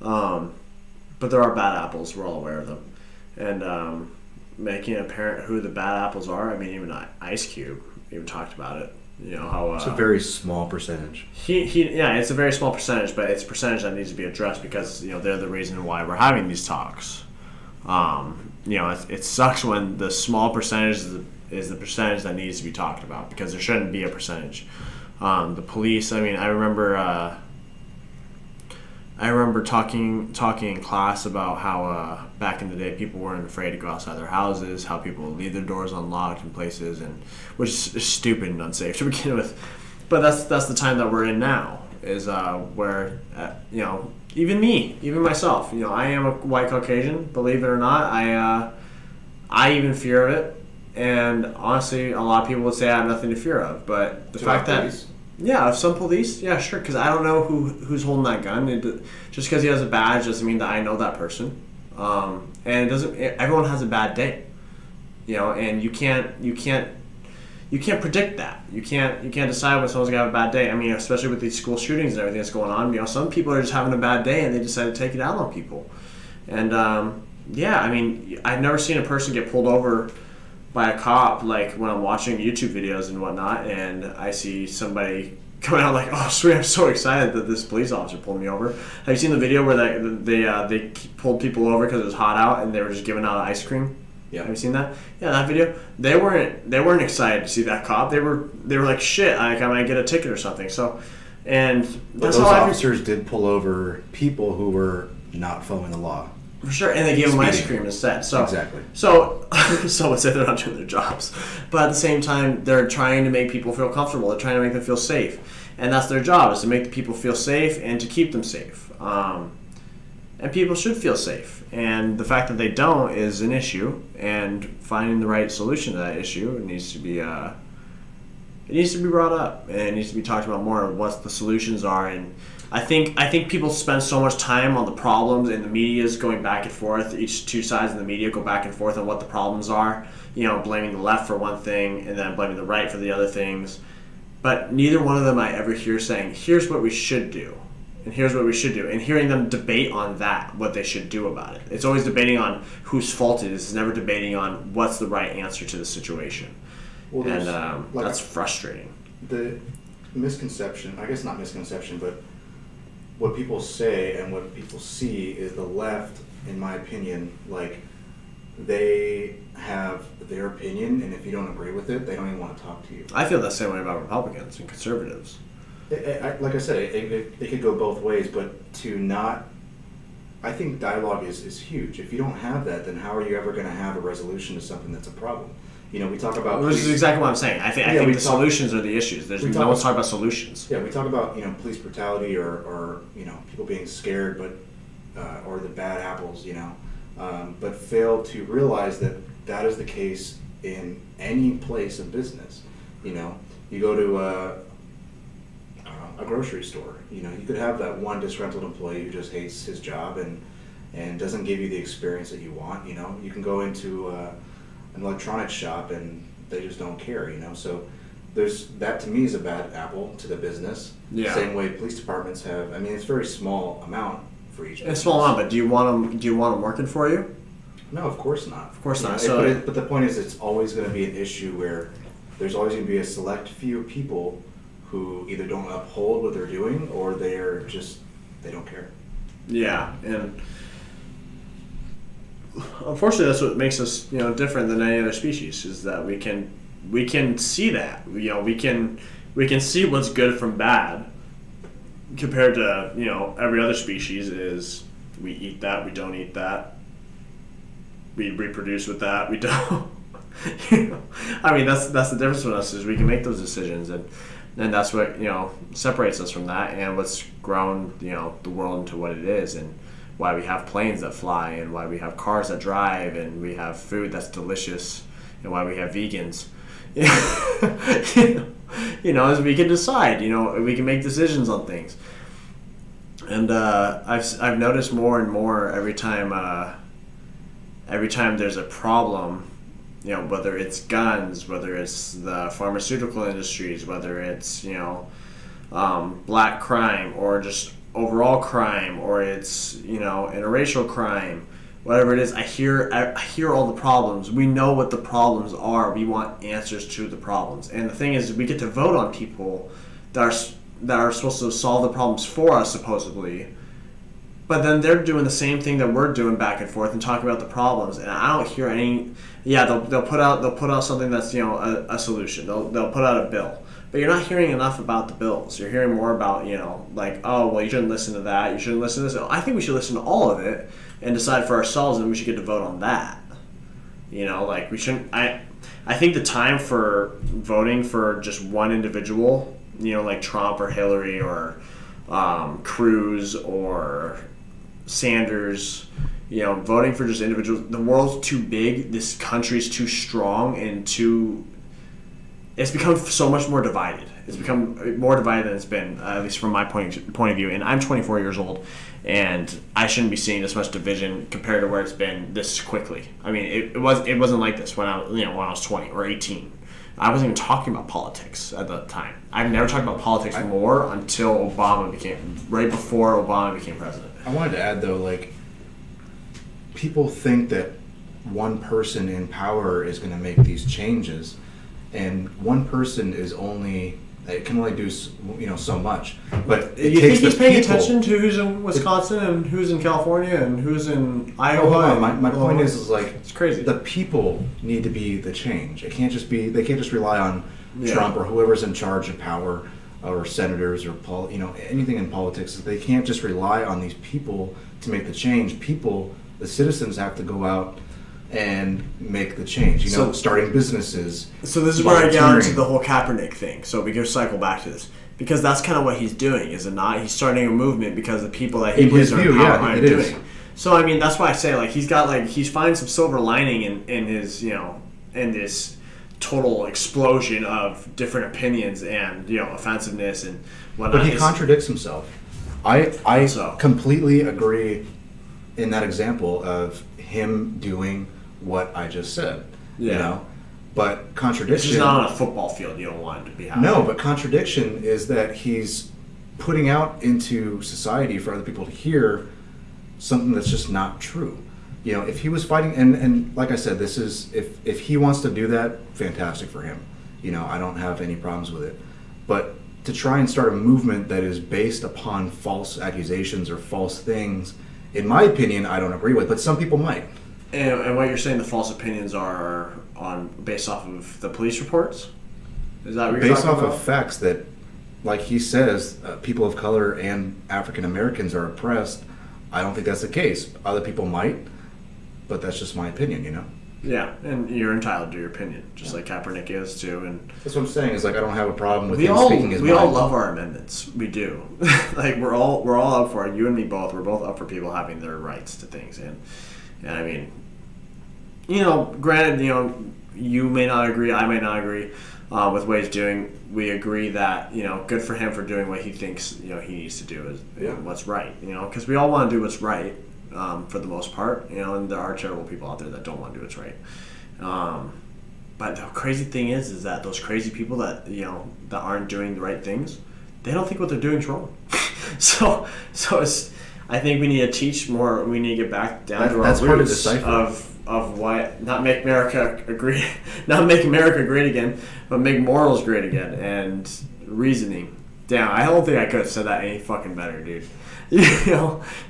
But there are bad apples. We're all aware of them. And making it apparent who the bad apples are, I mean, even Ice Cube even talked about it. You know, how... it's a very small percentage. It's a very small percentage, but it's a percentage that needs to be addressed because, they're the reason why we're having these talks. It sucks when the small percentage is the percentage that needs to be talked about because there shouldn't be a percentage. The police, I mean, I remember talking in class about how back in the day people weren't afraid to go outside their houses, how people would leave their doors unlocked in places, and which is stupid and unsafe to begin with. But that's the time that we're in now, is where even myself, I am a white Caucasian, believe it or not. I even fear of it, and honestly, a lot of people would say I have nothing to fear of. But the fact that of some police, yeah, sure, because I don't know who's holding that gun. Just because he has a badge doesn't mean that I know that person. And it doesn't. Everyone has a bad day, and you can't predict that. You can't decide when someone's gonna have a bad day. I mean, especially with these school shootings and everything that's going on. Some people are just having a bad day and they decide to take it out on people. And I mean, I've never seen a person get pulled over by a cop, like when I'm watching YouTube videos and whatnot, and I see somebody coming out like, "Oh, sweet! I'm so excited that this police officer pulled me over." Have you seen the video where they pulled people over because it was hot out and they were just giving out ice cream? Yeah. Have you seen that? Yeah, that video. They weren't excited to see that cop. They were like, "Shit! I might get a ticket or something." So, and that's those officers did pull over people who were not following the law. For sure, and they gave them ice cream instead. So exactly. So let's say they're not doing their jobs, but at the same time, they're trying to make people feel comfortable. They're trying to make them feel safe, and that's their job, is to make the people feel safe and to keep them safe. And people should feel safe, and the fact that they don't is an issue. And finding the right solution to that issue needs to be it needs to be brought up and it needs to be talked about more. What the solutions are, and I think people spend so much time on the problems, and the media is going back and forth. Each two sides of the media go back and forth on what the problems are. Blaming the left for one thing and then blaming the right for the other things. But neither one of them I ever hear saying, "Here's what we should do," and "Here's what we should do," and hearing them debate on that, what they should do about it. It's always debating on whose fault it is. It's never debating on what's the right answer to the situation. Well, And like that's frustrating. the misconception, I guess not misconception, but what people say and what people see is the left, in my opinion, like they have their opinion, and if you don't agree with it, they don't even want to talk to you. I feel the same way about Republicans and conservatives. Like I said, it could go both ways, but to not, I think dialogue is huge. If you don't have that, then how are you ever going to have a resolution to something that's a problem? We talk about... Which is exactly what I'm saying. I think the solutions are the issues. No one's talking about solutions. Yeah, we talk about police brutality or people being scared, but or the bad apples, but fail to realize that is the case in any place of business. You go to a grocery store. You could have that one disgruntled employee who just hates his job and doesn't give you the experience that you want. You can go into an electronics shop and they just don't care. So there's that, to me, is a bad apple to the business. Yeah. Same way police departments have. I mean, it's a very small amount for each. It's a small amount, but do you want them working for you? No, of course not. Of course not. But the point is, it's always going to be an issue where there's always going to be a select few people who either don't uphold what they're doing or they don't care. Yeah, and unfortunately, that's what makes us different than any other species, is that we can see that we can see what's good from bad compared to every other species. Is we eat that, we don't eat that, we reproduce with that, we don't. I mean, that's the difference with us, is we can make those decisions, and that's what separates us from that, and what's grown the world into what it is, and why we have planes that fly, and why we have cars that drive, and we have food that's delicious, and why we have vegans. As we can decide, we can make decisions on things. And I've noticed more and more every time there's a problem, whether it's guns, whether it's the pharmaceutical industries, whether it's black crime, or just overall crime, or it's interracial crime, whatever it is. I hear all the problems. We know what the problems are. We want answers to the problems. And the thing is, we get to vote on people that are supposed to solve the problems for us, supposedly. But then they're doing the same thing that we're doing, back and forth, and talking about the problems. And I don't hear any. Yeah, they'll put out something that's a solution. They'll put out a bill. But you're not hearing enough about the bills. You're hearing more about, like, oh, well, you shouldn't listen to that. You shouldn't listen to this. I think we should listen to all of it and decide for ourselves, and we should get to vote on that. Like, we shouldn't. I think the time for voting for just one individual, like Trump or Hillary or Cruz or Sanders, voting for just individuals. The world's too big. This country's too strong and it's become so much more divided. It's become more divided than it's been, at least from my point of view. And I'm 24 years old, and I shouldn't be seeing this much division compared to where it's been this quickly. I mean, it wasn't like this when I was 20 or 18. I wasn't even talking about politics at the time. I've never talked about politics more until right before Obama became president. I wanted to add, though, like, people think that one person in power is going to make these changes. And one person can only do so much. But you think he's paying attention to who's in Wisconsin and who's in California and who's in Iowa? My point is like, it's crazy. The people need to be the change. They can't just rely on Trump or whoever's in charge of power, or senators, or anything in politics. They can't just rely on these people to make the change. The citizens have to go out and make the change, starting businesses. So this is where I get into the whole Kaepernick thing. So we can cycle back to this, because that's kind of what he's doing, is it not? He's starting a movement because the people that he believes are doing. So I mean, that's why I say, like, he's finding some silver lining in his in this total explosion of different opinions and offensiveness and whatnot. But he contradicts himself. I So. completely agree in that example of him doing what I just said. You Yeah. know, but It's contradiction. just not on a football field. You don't want it to be happening. No, but contradiction is that he's putting out into society for other people to hear something that's just not true. You know, if he was fighting, and like I said, this is if he wants to do that, fantastic for him. You know, I don't have any problems with it. But to try and start a movement that is based upon false accusations or false things, in my opinion, I don't agree with. But some people might. And what you're saying, the false opinions are based off of the police reports? Is that what you're Based talking off about? of facts that, like he says, people of color and African Americans are oppressed. I don't think that's the case. Other people might, but that's just my opinion, you know? Yeah, and you're entitled to your opinion, just like Kaepernick is too. And That's what I'm saying, is like I don't have a problem with we him all speaking his we mind. all love our amendments. We do. Like we're all up for it. You and me both. We're both up for people having their rights to things. And I mean, granted, you may not agree. I may not agree with what he's doing. We agree that good for him for doing what he thinks he needs to do is what's right. Because we all want to do what's right for the most part. And there are terrible people out there that don't want to do what's right. But the crazy thing is that those crazy people that that aren't doing the right things, they don't think what they're doing is wrong. so it's. I think we need to teach more. We need to get back down to our That's hard to roots decipher. of what not make America great again, but make morals great again and reasoning. Damn, I don't think I could have said that any fucking better, dude.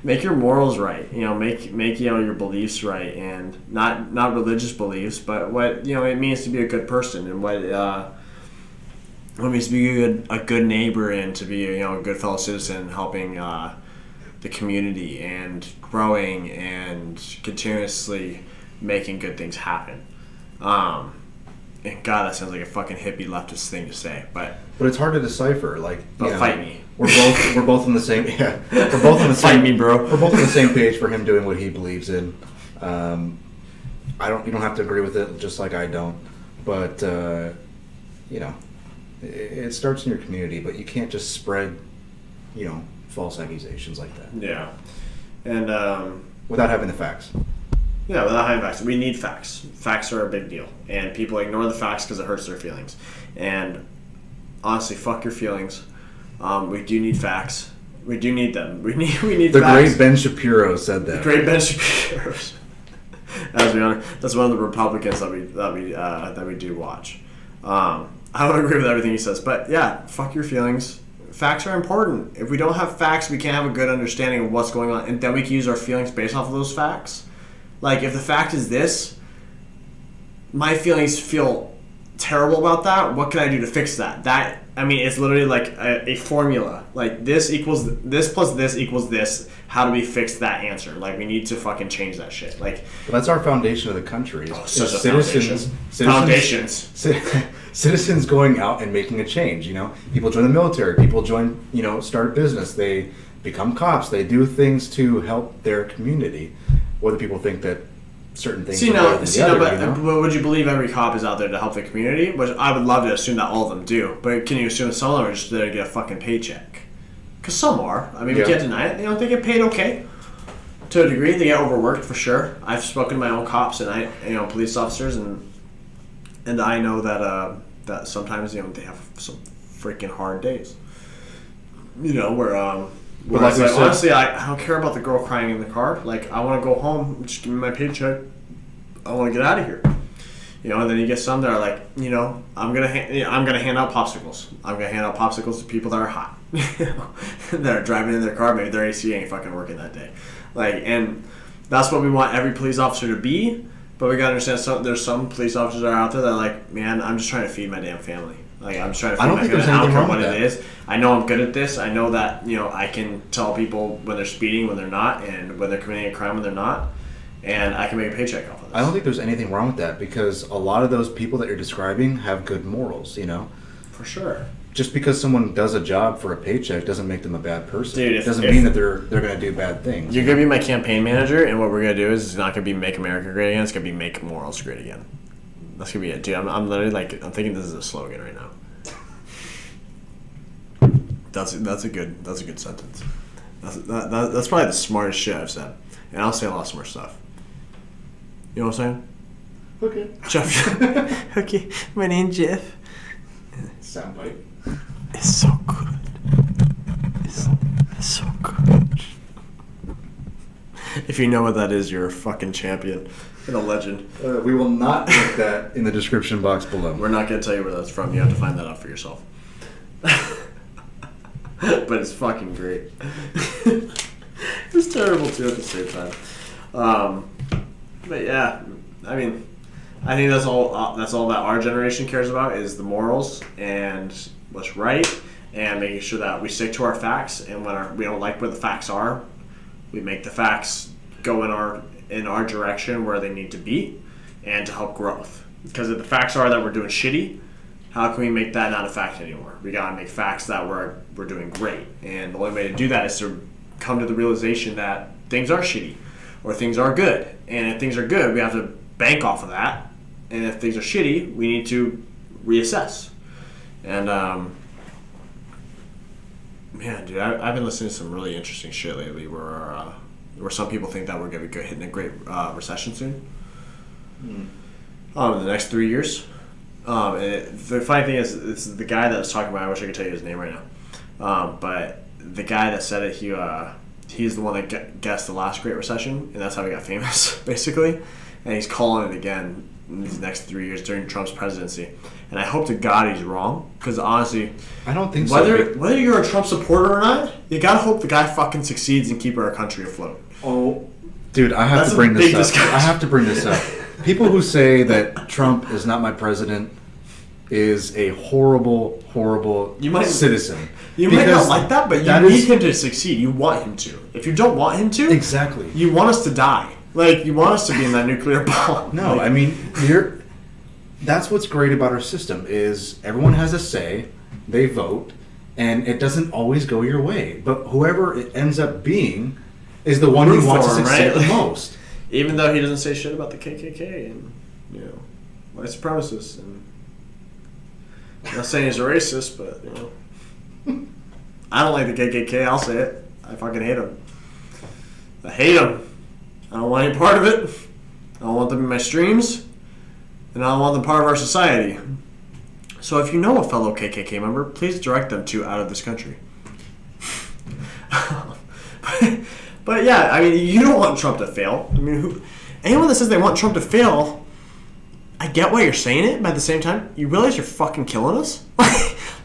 Make your morals right. Make your beliefs right, and not religious beliefs, but what it means to be a good person and what it means to be a good neighbor and to be a good fellow citizen, helping the community and growing and continuously making good things happen. And God, that sounds like a fucking hippie leftist thing to say, but it's hard to decipher. Like, fight me. We're both on the same. Yeah, we're both on the same. Fight me, bro. We're both on the same page for him doing what he believes in. You don't have to agree with it, just like I don't. But it starts in your community. But you can't just spread, false accusations like that. Yeah, and Without having the facts. yeah, without having facts, we need facts. Facts are a big deal, and people ignore the facts because it hurts their feelings. And honestly, fuck your feelings. We do need facts. We do need them. We need The facts. great Ben Shapiro said that. The great Ben Shapiro. That's one of the Republicans that we do watch. I don't agree with everything he says, but yeah, fuck your feelings. Facts are important. If we don't have facts, we can't have a good understanding of what's going on, and then we can use our feelings based off of those facts. Like, if the fact is this, my feelings feel terrible about that. What can I do to fix that? It's literally like a formula. Like, this equals this plus this equals this. How do we fix that answer? Like, we need to fucking change that shit. Like, But that's our foundation of the country. such a foundations. Citizens going out and making a change. People join the military. People join. Start a business. They become cops. They do things to help their community. Whether people think that certain things. But would you believe every cop is out there to help the community? Which I would love to assume that all of them do. But can you assume some of them are just there to get a fucking paycheck? Because some are. I mean, we can't deny it. They get paid okay. To a degree, they get overworked for sure. I've spoken to my own cops and police officers, and I know that sometimes they have some freaking hard days. Where But like it's we like, said- honestly, I don't care about the girl crying in the car. Like, I want to go home, just give me my paycheck. I want to get out of here. And then you get some that are like, I'm gonna hand out popsicles. I'm gonna hand out popsicles to people that are hot, that are driving in their car. Maybe their AC ain't fucking working that day. Like, and that's what we want every police officer to be. But we gotta understand, there's some police officers that are out there that are like, man, I'm just trying to feed my damn family. Like, I'm just trying to feed I don't my think family. there's I don't anything care wrong what with it that. is. I know I'm good at this. I know that I can tell people when they're speeding, when they're not, and when they're committing a crime, when they're not. And I can make a paycheck off of this. I don't think there's anything wrong with that because a lot of those people that you're describing have good morals. For sure. Just because someone does a job for a paycheck doesn't make them a bad person. Dude, it doesn't mean that they're going to do bad things. You're going to be my campaign manager, and what we're going to do is it's not going to be make America great again, it's going to be make morals great again. That's gonna be it, dude. I'm literally like, I'm thinking this is a slogan right now. That's a good sentence. That's probably the smartest shit I've said, and I'll say a lot of smart stuff. You know what I'm saying? Okay. Jeff. Okay, my name's Jeff. Soundbite. It's so good. It's so good. If you know what that is, you're a fucking champion and a legend. We will not link that. In the description box below. We're not going to tell you where that's from. You have to find that out for yourself. But it's fucking great. It's terrible, too, at the same time. But yeah, I mean, I think that's all that our generation cares about is the morals and what's right and making sure that we stick to our facts. And when we don't like where the facts are, we make the facts go in our direction where they need to be and to help growth. Because if the facts are that we're doing shitty, how can we make that not a fact anymore? We gotta make facts that we're doing great. And the only way to do that is to come to the realization that things are shitty or things are good. And if things are good, we have to bank off of that. And if things are shitty, we need to reassess. And man, dude, I've been listening to some really interesting shit lately where some people think that we're going to be hitting a great recession soon. In the next 3 years. The funny thing is, it's the guy that was talking about, I wish I could tell you his name right now. But the guy that said it, he's the one that guessed the last Great Recession, and that's how he got famous, basically. And he's calling it again in these next 3 years during Trump's presidency. And I hope to God he's wrong, because honestly, I don't think whether you're a Trump supporter or not, you gotta hope the guy fucking succeeds in keeping our country afloat. Oh, dude, I have to bring this up. I have to bring this up. People who say that Trump is not my president is a horrible, horrible citizen. You might not like that, but you need him to succeed. You want him to. If you don't want him to, exactly, you want us to die. Like, you want us to be in that nuclear bomb. No, I mean, that's what's great about our system is everyone has a say, they vote, and it doesn't always go your way. But whoever it ends up being is the one who wants to succeed the most. Even though he doesn't say shit about the KKK and, white supremacists. And I'm not saying he's a racist, but, I don't like the KKK, I'll say it. I fucking hate them. I hate them. I don't want any part of it. I don't want them in my streams. And I don't want them part of our society. So if you know a fellow KKK member, please direct them to out of this country. But yeah, I mean, you don't want Trump to fail. I mean, anyone that says they want Trump to fail, I get why you're saying it, but at the same time, you realize you're fucking killing us?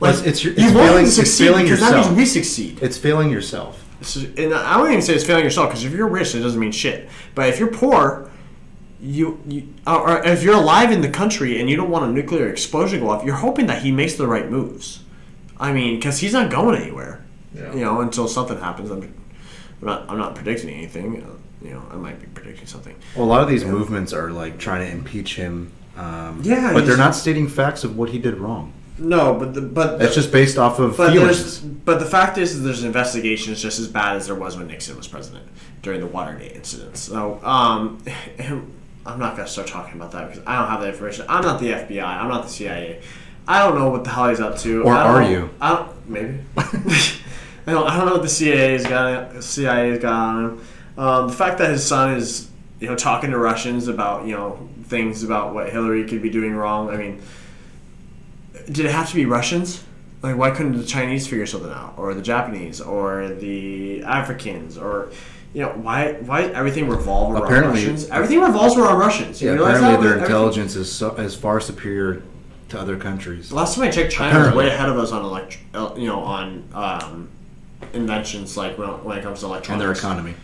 It's failing yourself. Because that means we succeed. It's failing yourself. And I wouldn't even say it's failing yourself, because if you're rich, it doesn't mean shit. But if you're poor, or if you're alive in the country and you don't want a nuclear explosion to go off, you're hoping that he makes the right moves. I mean, because he's not going anywhere. Yeah. Until something happens. I'm not predicting anything. I might be predicting something. Well, a lot of these movements are like trying to impeach him. But they're not stating facts of what he did wrong. No, but it's just based off of feelings. But the fact is, there's investigations just as bad as there was when Nixon was president during the Watergate incidents. So, I'm not gonna start talking about that because I don't have the information. I'm not the FBI. I'm not the CIA. I don't know what the hell he's up to. Or are you? Maybe. I don't know what the CIA's got on him. The fact that his son is talking to Russians about things about what Hillary could be doing wrong. I mean, did it have to be Russians? Like, why couldn't the Chinese figure something out, or the Japanese, or the Africans, or why everything revolves around Russians? Everything revolves around Russians. You realize apparently their intelligence is far superior to other countries. The last time I checked, China was way ahead of us on inventions like when it comes to electronics and their economy.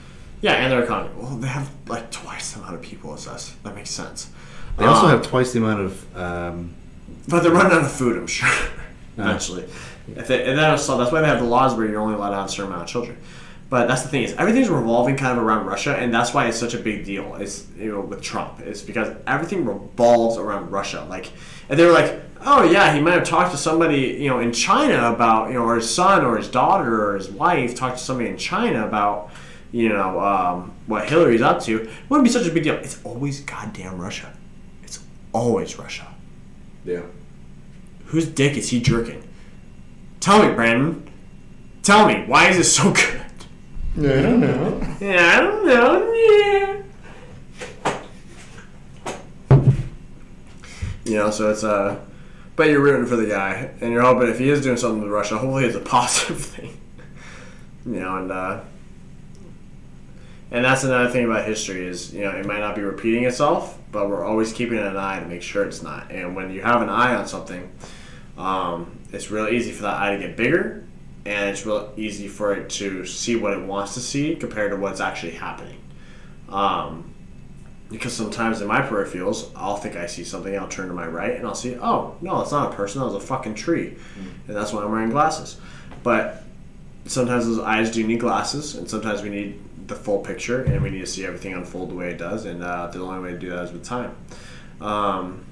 Yeah, and their economy. Well, they have like twice the amount of people as us. That makes sense. They also have twice the amount of. But they're running out of food, I'm sure. Eventually, that's why they have the laws where you're only allowed to have a certain amount of children. But that's the thing is everything's revolving kind of around Russia, and that's why it's such a big deal. Is with Trump, it's because everything revolves around Russia. Like, and they were like, oh yeah, he might have talked to somebody in China about or his son or his daughter or his wife talked to somebody in China about what Hillary's up to. It wouldn't be such a big deal. It's always goddamn Russia. It's always Russia. Yeah. Whose dick is he jerking? Tell me, Brandon. Tell me, why is it so good? Yeah, I don't know. Yeah, I don't know. Yeah. You know, so it's but you're rooting for the guy, and you're hoping if he is doing something with Russia, hopefully it's a positive thing. You know, and that's another thing about history is, you know, it might not be repeating itself, but we're always keeping an eye to make sure it's not. And when you have an eye on something, it's real easy for that eye to get bigger, and it's real easy for it to see what it wants to see compared to what's actually happening. Because sometimes in my peripherals, I'll think I see something, I'll turn to my right, and I'll see, oh, no, it's not a person, that was a fucking tree. And that's why I'm wearing glasses. But sometimes those eyes do need glasses, and sometimes we need the full picture, and we need to see everything unfold the way it does, and the only way to do that is with time. And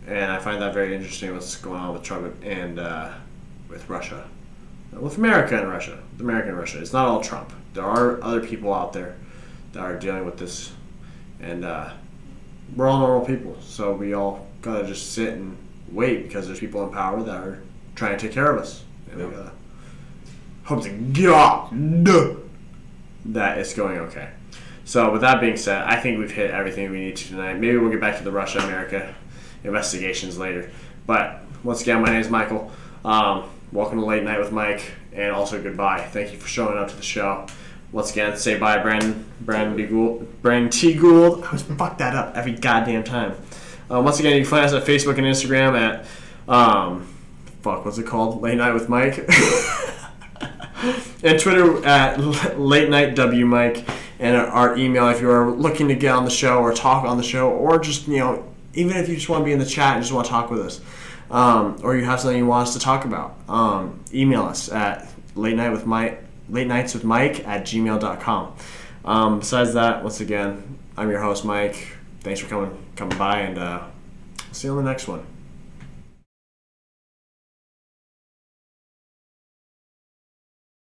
I find that very interesting, what's going on with Trump and with Russia. With America and Russia. With America and Russia. It's not all Trump. There are other people out there that are dealing with this, and we're all normal people, so we all gotta just sit and wait, because there's people in power that are trying to take care of us. And we gotta hope to God that it's going okay. So with that being said, I think we've hit everything we need to tonight. Maybe we'll get back to the Russia-America investigations later. But once again, my name is Michael. Welcome to Late Night with Mike, and also goodbye. Thank you for showing up to the show. Once again, say bye, Brandon T. Gould. I always fuck that up every goddamn time. Once again, you can find us at Facebook and Instagram at what's it called? Late Night with Mike. And Twitter at Late Night W Mike, and our email if you're looking to get on the show or talk on the show, or just, you know, even if you just want to be in the chat and just want to talk with us, or you have something you want us to talk about, email us at latenightswithmike@gmail.com. Besides that, once again, I'm your host Mike. Thanks for coming by, and see you on the next one.